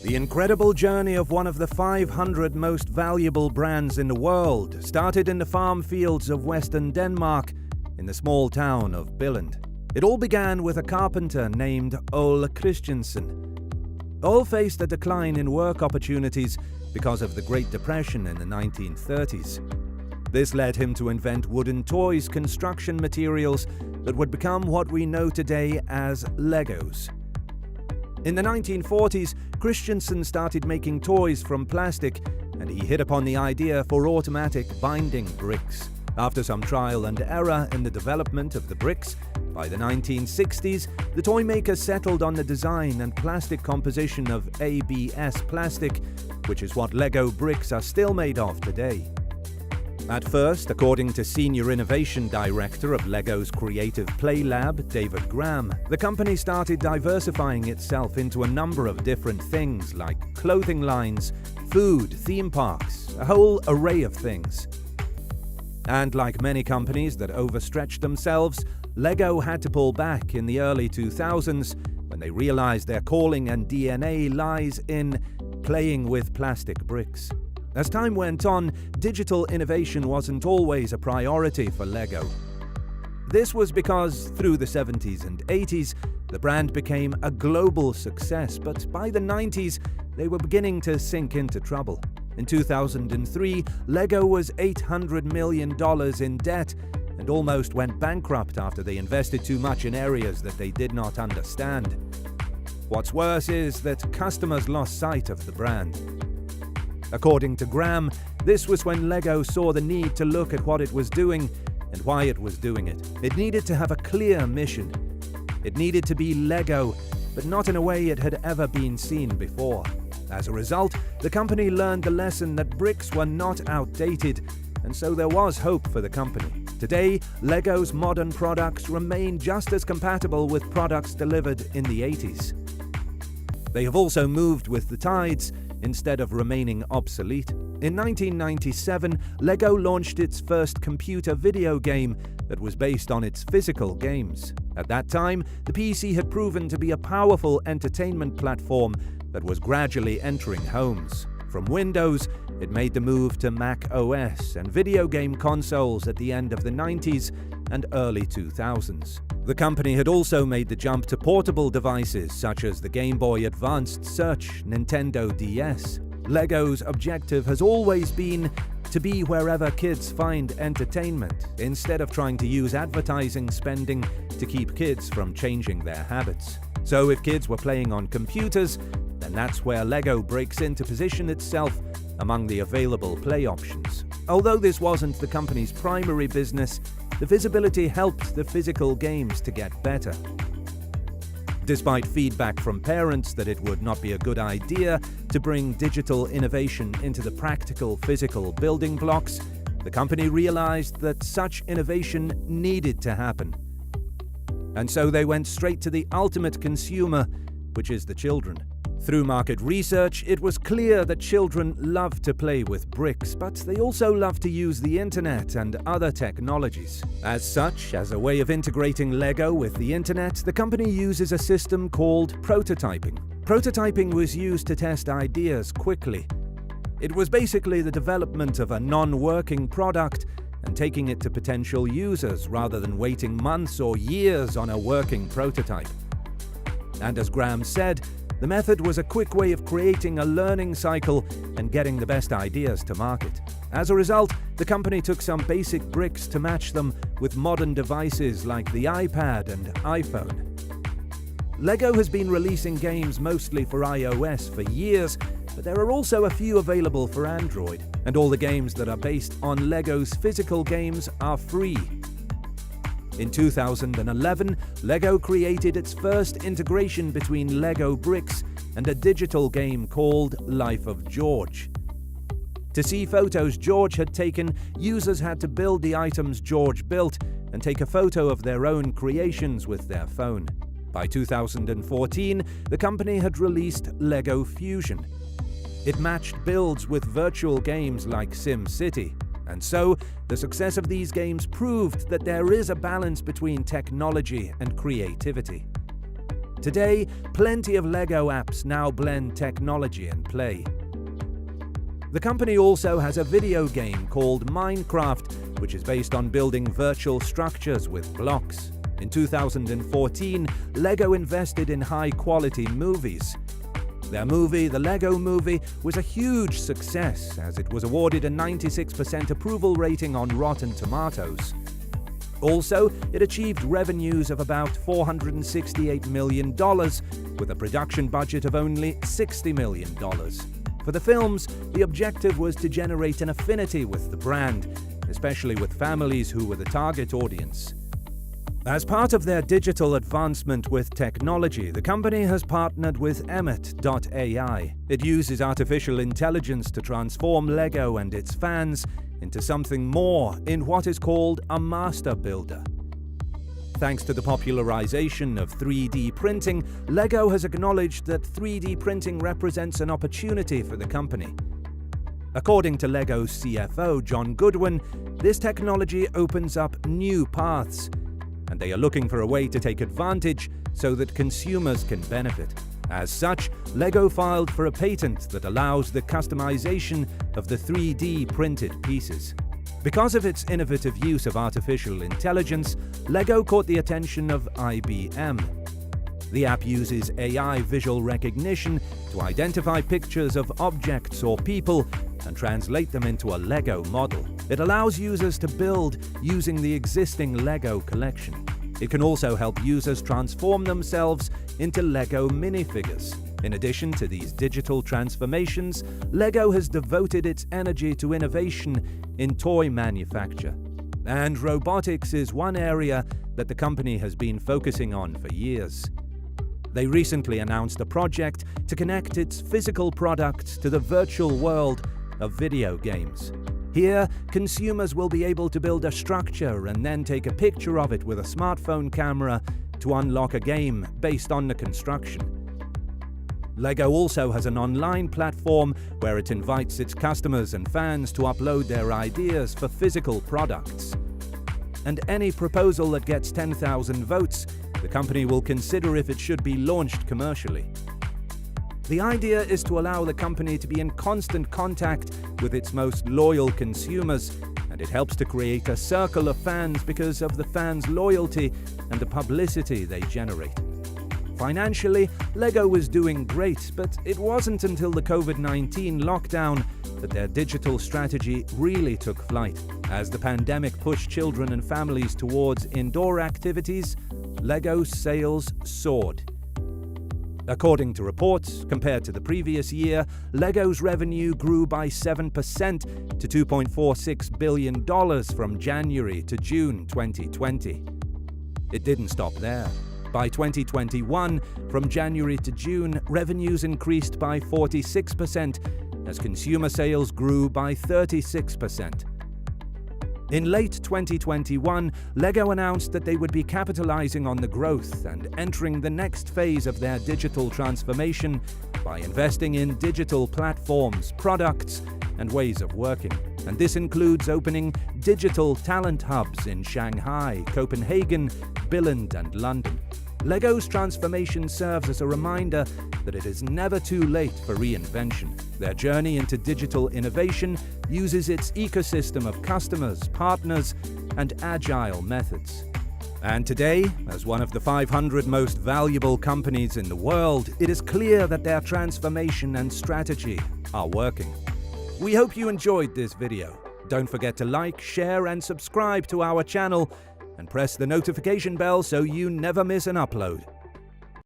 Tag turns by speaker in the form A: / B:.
A: The incredible journey of one of the 500 most valuable brands in the world started in the farm fields of western Denmark in the small town of Billund. It all began with a carpenter named Ole Christensen. Ole faced a decline in work opportunities because of the Great Depression in the 1930s. This led him to invent wooden toys, construction materials that would become what we know today as Legos. In the 1940s, Christensen started making toys from plastic, and he hit upon the idea for automatic binding bricks. After some trial and error in the development of the bricks, by the 1960s, the toy maker settled on the design and plastic composition of ABS plastic, which is what Lego bricks are still made of today. At first, according to Senior Innovation Director of Lego's Creative Play Lab, David Graham, the company started diversifying itself into a number of different things like clothing lines, food, theme parks, a whole array of things. And like many companies that overstretched themselves, Lego had to pull back in the early 2000s when they realized their calling and DNA lies in playing with plastic bricks. As time went on, digital innovation wasn't always a priority for Lego. This was because through the 70s and 80s, the brand became a global success, but by the 90s, they were beginning to sink into trouble. In 2003, Lego was $800 million in debt and almost went bankrupt after they invested too much in areas that they did not understand. What's worse is that customers lost sight of the brand. According to Graham, this was when Lego saw the need to look at what it was doing and why it was doing it. It needed to have a clear mission. It needed to be Lego, but not in a way it had ever been seen before. As a result, the company learned the lesson that bricks were not outdated, and so there was hope for the company. Today, Lego's modern products remain just as compatible with products delivered in the 80s. They have also moved with the tides, instead of remaining obsolete. In 1997, Lego launched its first computer video game that was based on its physical games. At that time, the PC had proven to be a powerful entertainment platform that was gradually entering homes. From Windows, it made the move to Mac OS and video game consoles at the end of the 90s and early 2000s. The company had also made the jump to portable devices such as the Game Boy Advanced Search, Nintendo DS. Lego's objective has always been to be wherever kids find entertainment, instead of trying to use advertising spending to keep kids from changing their habits. So if kids were playing on computers, then that's where Lego breaks in to position itself among the available play options. Although this wasn't the company's primary business, the visibility helped the physical games to get better. Despite feedback from parents that it would not be a good idea to bring digital innovation into the practical physical building blocks, the company realized that such innovation needed to happen. And so they went straight to the ultimate consumer, which is the children. Through market research, it was clear that children love to play with bricks, but they also love to use the internet and other technologies. As such, as a way of integrating Lego with the internet, the company uses a system called prototyping. Prototyping was used to test ideas quickly. It was basically the development of a non-working product and taking it to potential users rather than waiting months or years on a working prototype. And as Graham said, the method was a quick way of creating a learning cycle and getting the best ideas to market. As a result, the company took some basic bricks to match them with modern devices like the iPad and iPhone. Lego has been releasing games mostly for iOS for years, but there are also a few available for Android, and all the games that are based on Lego's physical games are free. In 2011, Lego created its first integration between Lego bricks and a digital game called Life of George. To see photos George had taken, users had to build the items George built and take a photo of their own creations with their phone. By 2014, the company had released Lego Fusion. It matched builds with virtual games like SimCity. And so, the success of these games proved that there is a balance between technology and creativity. Today, plenty of Lego apps now blend technology and play. The company also has a video game called Minecraft, which is based on building virtual structures with blocks. In 2014, Lego invested in high-quality movies. Their movie, The Lego Movie, was a huge success as it was awarded a 96% approval rating on Rotten Tomatoes. Also, it achieved revenues of about $468 million, with a production budget of only $60 million. For the films, the objective was to generate an affinity with the brand, especially with families who were the target audience. As part of their digital advancement with technology, the company has partnered with Emmet.ai. It uses artificial intelligence to transform Lego and its fans into something more in what is called a master builder. Thanks to the popularization of 3D printing, Lego has acknowledged that 3D printing represents an opportunity for the company. According to Lego's CFO, John Goodwin, this technology opens up new paths, and they are looking for a way to take advantage so that consumers can benefit. As such, Lego filed for a patent that allows the customization of the 3D printed pieces. Because of its innovative use of artificial intelligence, Lego caught the attention of IBM. The app uses AI visual recognition to identify pictures of objects or people and translate them into a Lego model. It allows users to build using the existing Lego collection. It can also help users transform themselves into Lego minifigures. In addition to these digital transformations, Lego has devoted its energy to innovation in toy manufacture. And robotics is one area that the company has been focusing on for years. They recently announced a project to connect its physical products to the virtual world of video games. Here, consumers will be able to build a structure and then take a picture of it with a smartphone camera to unlock a game based on the construction. Lego also has an online platform where it invites its customers and fans to upload their ideas for physical products. And any proposal that gets 10,000 votes, the company will consider if it should be launched commercially. The idea is to allow the company to be in constant contact with its most loyal consumers, and it helps to create a circle of fans because of the fans' loyalty and the publicity they generate. Financially, Lego was doing great, but it wasn't until the COVID-19 lockdown that their digital strategy really took flight. As the pandemic pushed children and families towards indoor activities, Lego's sales soared. According to reports, compared to the previous year, Lego's revenue grew by 7% to $2.46 billion from January to June 2020. It didn't stop there. By 2021, from January to June, revenues increased by 46% as consumer sales grew by 36%. In late 2021, Lego announced that they would be capitalizing on the growth and entering the next phase of their digital transformation by investing in digital platforms, products, and ways of working. And this includes opening digital talent hubs in Shanghai, Copenhagen, Billund, and London. Lego's transformation serves as a reminder that it is never too late for reinvention. Their journey into digital innovation uses its ecosystem of customers, partners, and agile methods. And today, as one of the 500 most valuable companies in the world, it is clear that their transformation and strategy are working. We hope you enjoyed this video. Don't forget to like, share, and subscribe to our channel, and press the notification bell so you never miss an upload.